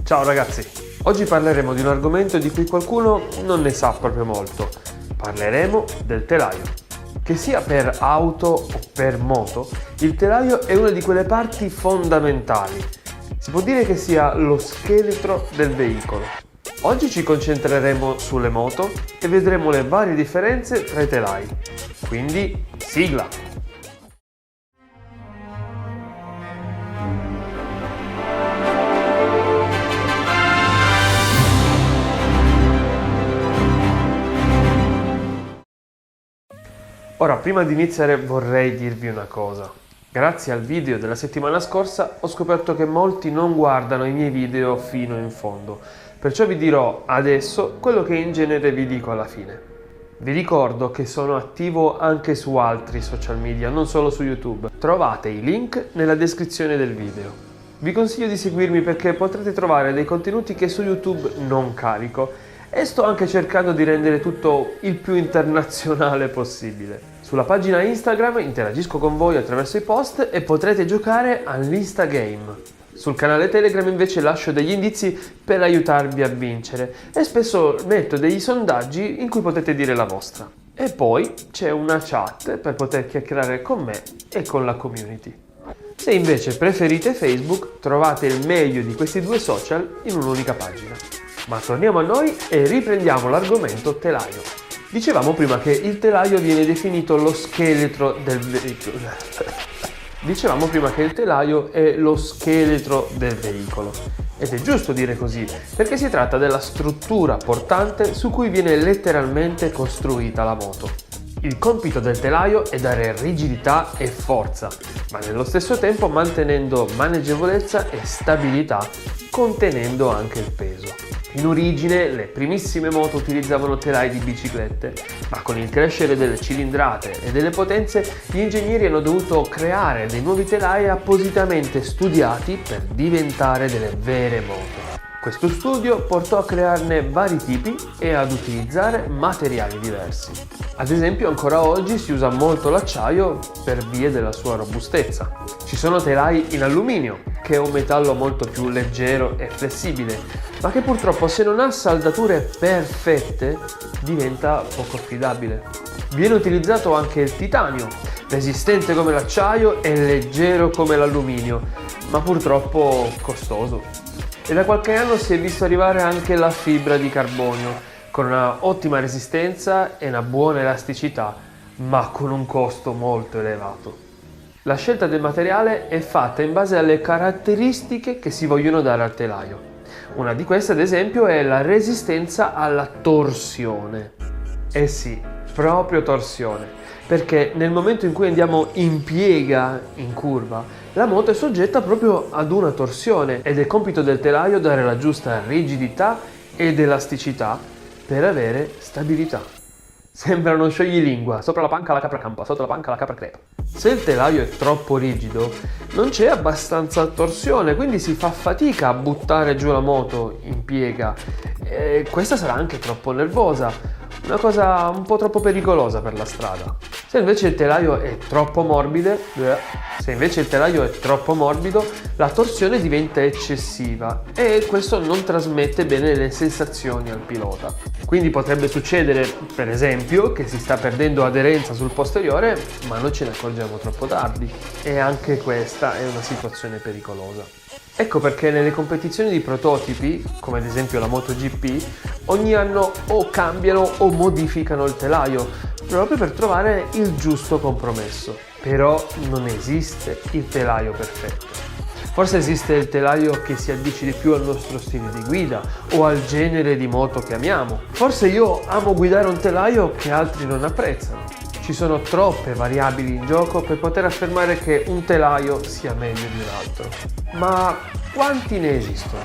Ciao ragazzi, oggi parleremo di un argomento di cui qualcuno non ne sa proprio molto. Parleremo del telaio. Che sia per auto o per moto, il telaio è una di quelle parti fondamentali. Si può dire che sia lo scheletro del veicolo. Oggi ci concentreremo sulle moto e vedremo le varie differenze tra i telai. Quindi, sigla! Ora, prima di iniziare vorrei dirvi una cosa. Grazie al video della settimana scorsa ho scoperto che molti non guardano i miei video fino in fondo, perciò vi dirò adesso quello che in genere vi dico alla fine. Vi ricordo che sono attivo anche su altri social media, non solo su YouTube. Trovate i link nella descrizione del video. Vi consiglio di seguirmi perché potrete trovare dei contenuti che su YouTube non carico e sto anche cercando di rendere tutto il più internazionale possibile. Sulla pagina Instagram interagisco con voi attraverso i post e potrete giocare all'Instagame. Sul canale Telegram invece lascio degli indizi per aiutarvi a vincere e spesso metto degli sondaggi in cui potete dire la vostra. E poi c'è una chat per poter chiacchierare con me e con la community. Se invece preferite Facebook, trovate il meglio di questi due social in un'unica pagina. Ma torniamo a noi e riprendiamo l'argomento telaio. Dicevamo prima che il telaio viene definito lo scheletro del veicolo. Dicevamo prima che il telaio è lo scheletro del veicolo. Ed è giusto dire così, perché si tratta della struttura portante su cui viene letteralmente costruita la moto. Il compito del telaio è dare rigidità e forza, ma nello stesso tempo mantenendo maneggevolezza e stabilità, contenendo anche il peso. In origine le primissime moto utilizzavano telai di biciclette, ma con il crescere delle cilindrate e delle potenze gli ingegneri hanno dovuto creare dei nuovi telai appositamente studiati per diventare delle vere moto. Questo studio portò a crearne vari tipi e ad utilizzare materiali diversi. Ad esempio, ancora oggi si usa molto l'acciaio per via della sua robustezza. Ci sono telai in alluminio, che è un metallo molto più leggero e flessibile, ma che purtroppo se non ha saldature perfette diventa poco affidabile. Viene utilizzato anche il titanio, resistente come l'acciaio e leggero come l'alluminio, ma purtroppo costoso. E da qualche anno si è visto arrivare anche la fibra di carbonio, con una ottima resistenza e una buona elasticità, ma con un costo molto elevato. La scelta del materiale è fatta in base alle caratteristiche che si vogliono dare al telaio. Una di queste, ad esempio, è la resistenza alla torsione. Eh sì, proprio torsione, perché nel momento in cui andiamo in piega, in curva, la moto è soggetta proprio ad una torsione ed è compito del telaio dare la giusta rigidità ed elasticità per avere stabilità. Sembra uno scioglilingua, sopra la panca la capra campa, sotto la panca la capra crepa. Se il telaio è troppo rigido, non c'è abbastanza torsione, quindi si fa fatica a buttare giù la moto in piega e questa sarà anche troppo nervosa, una cosa un po' troppo pericolosa per la strada. Se invece il telaio è troppo morbido, la torsione diventa eccessiva e questo non trasmette bene le sensazioni al pilota. Quindi potrebbe succedere, per esempio, che si sta perdendo aderenza sul posteriore, ma non ce ne accorgiamo troppo tardi. E anche questa è una situazione pericolosa. Ecco perché nelle competizioni di prototipi, come ad esempio la MotoGP, ogni anno o cambiano o modificano il telaio, proprio per trovare il giusto compromesso. Però non esiste il telaio perfetto. Forse esiste il telaio che si addice di più al nostro stile di guida o al genere di moto che amiamo. Forse io amo guidare un telaio che altri non apprezzano. Ci sono troppe variabili in gioco per poter affermare che un telaio sia meglio di un altro. Ma quanti ne esistono?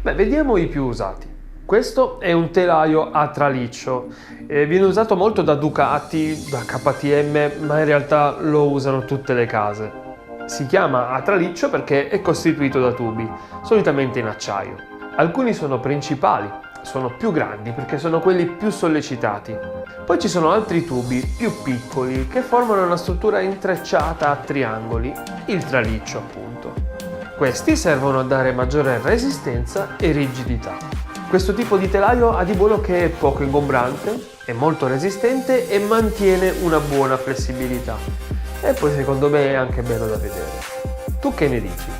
Beh, vediamo i più usati. Questo è un telaio a traliccio, viene usato molto da Ducati, da KTM, ma in realtà lo usano tutte le case. Si chiama a traliccio perché è costituito da tubi, solitamente in acciaio. Alcuni sono principali, sono più grandi perché sono quelli più sollecitati. Poi ci sono altri tubi più piccoli che formano una struttura intrecciata a triangoli, il traliccio appunto. Questi servono a dare maggiore resistenza e rigidità. Questo tipo di telaio ha di buono che è poco ingombrante, è molto resistente e mantiene una buona flessibilità. E poi secondo me è anche bello da vedere. Tu che ne dici?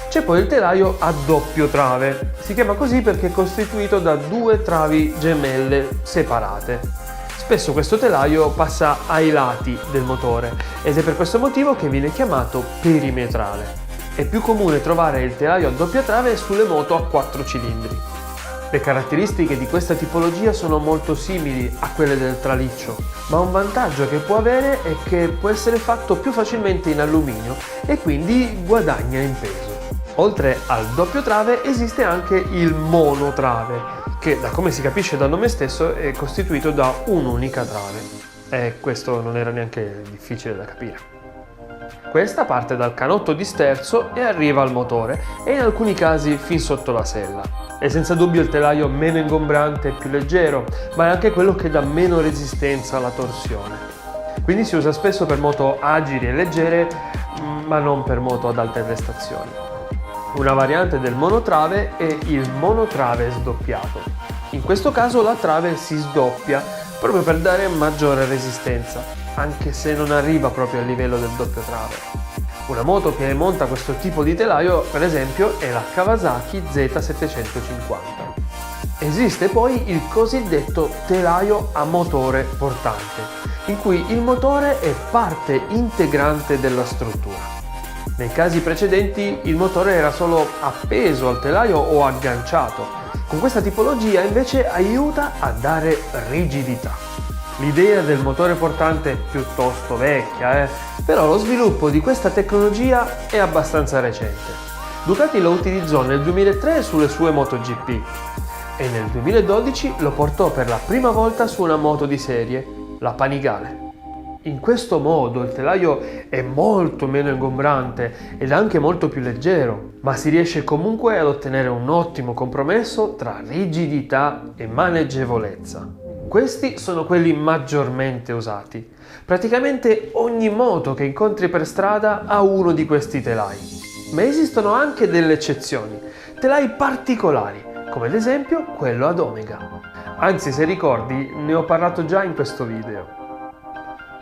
C'è poi il telaio a doppio trave. Si chiama così perché è costituito da due travi gemelle separate. Spesso questo telaio passa ai lati del motore ed è per questo motivo che viene chiamato perimetrale. È più comune trovare il telaio a doppia trave sulle moto a 4 cilindri. Le caratteristiche di questa tipologia sono molto simili a quelle del traliccio, ma un vantaggio che può avere è che può essere fatto più facilmente in alluminio e quindi guadagna in peso. Oltre al doppio trave esiste anche il monotrave, che da come si capisce dal nome stesso è costituito da un'unica trave. E questo non era neanche difficile da capire. Questa parte dal canotto di sterzo e arriva al motore e in alcuni casi fin sotto la sella. È senza dubbio il telaio meno ingombrante e più leggero, ma è anche quello che dà meno resistenza alla torsione. Quindi si usa spesso per moto agili e leggere, ma non per moto ad alte prestazioni. Una variante del monotrave è il monotrave sdoppiato. In questo caso la trave si sdoppia proprio per dare maggiore resistenza, anche se non arriva proprio al livello del doppio trave. Una moto che monta questo tipo di telaio, per esempio, è la Kawasaki Z750. Esiste poi il cosiddetto telaio a motore portante, in cui il motore è parte integrante della struttura. Nei casi precedenti il motore era solo appeso al telaio o agganciato. Con questa tipologia invece aiuta a dare rigidità. L'idea del motore portante è piuttosto vecchia, però lo sviluppo di questa tecnologia è abbastanza recente. Ducati lo utilizzò nel 2003 sulle sue MotoGP e nel 2012 lo portò per la prima volta su una moto di serie, la Panigale. In questo modo il telaio è molto meno ingombrante ed anche molto più leggero, ma si riesce comunque ad ottenere un ottimo compromesso tra rigidità e maneggevolezza. Questi sono quelli maggiormente usati. Praticamente ogni moto che incontri per strada ha uno di questi telai. Ma esistono anche delle eccezioni, telai particolari, come ad esempio quello ad omega. Anzi, se ricordi, ne ho parlato già in questo video.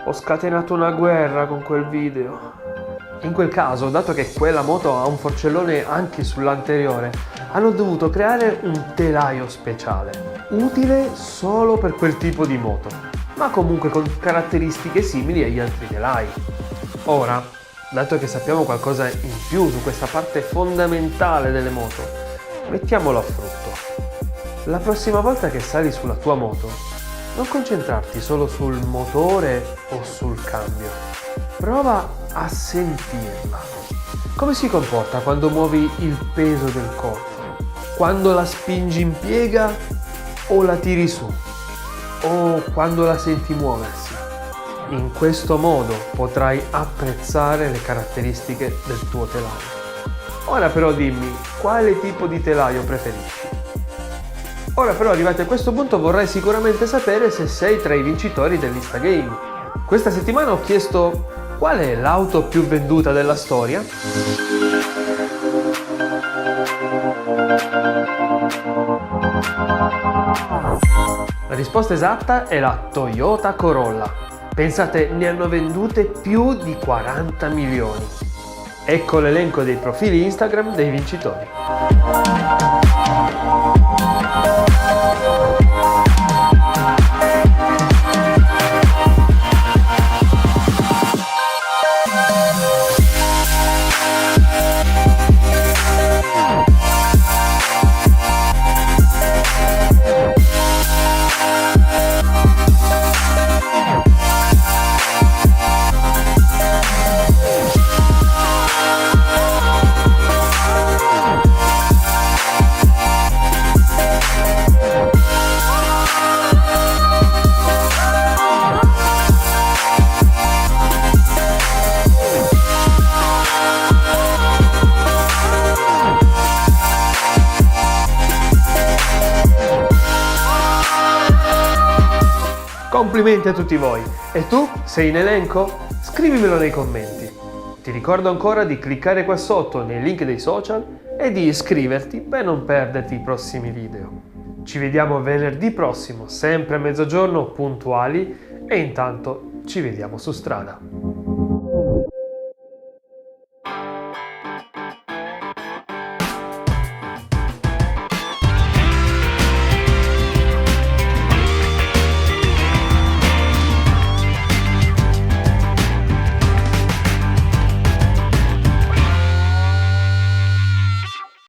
Ho scatenato una guerra con quel video. In quel caso, dato che quella moto ha un forcellone anche sull'anteriore, hanno dovuto creare un telaio speciale, utile solo per quel tipo di moto, ma comunque con caratteristiche simili agli altri telai. Ora, dato che sappiamo qualcosa in più su questa parte fondamentale delle moto, mettiamolo a frutto. La prossima volta che sali sulla tua moto, non concentrarti solo sul motore o sul cambio. Prova a sentirla. Come si comporta quando muovi il peso del corpo? Quando la spingi in piega o la tiri su? O quando la senti muoversi? In questo modo potrai apprezzare le caratteristiche del tuo telaio. Ora però dimmi, quale tipo di telaio preferisci? Ora però arrivati a questo punto vorrei sicuramente sapere se sei tra i vincitori dell'Instagame. Questa settimana ho chiesto qual è l'auto più venduta della storia? La risposta esatta è la Toyota Corolla. Pensate, ne hanno vendute più di 40 milioni. Ecco l'elenco dei profili Instagram dei vincitori. Complimenti a tutti voi! E tu? Sei in elenco? Scrivimelo nei commenti! Ti ricordo ancora di cliccare qua sotto nei link dei social e di iscriverti per non perderti i prossimi video. Ci vediamo venerdì prossimo, sempre a mezzogiorno puntuali, e intanto ci vediamo su strada.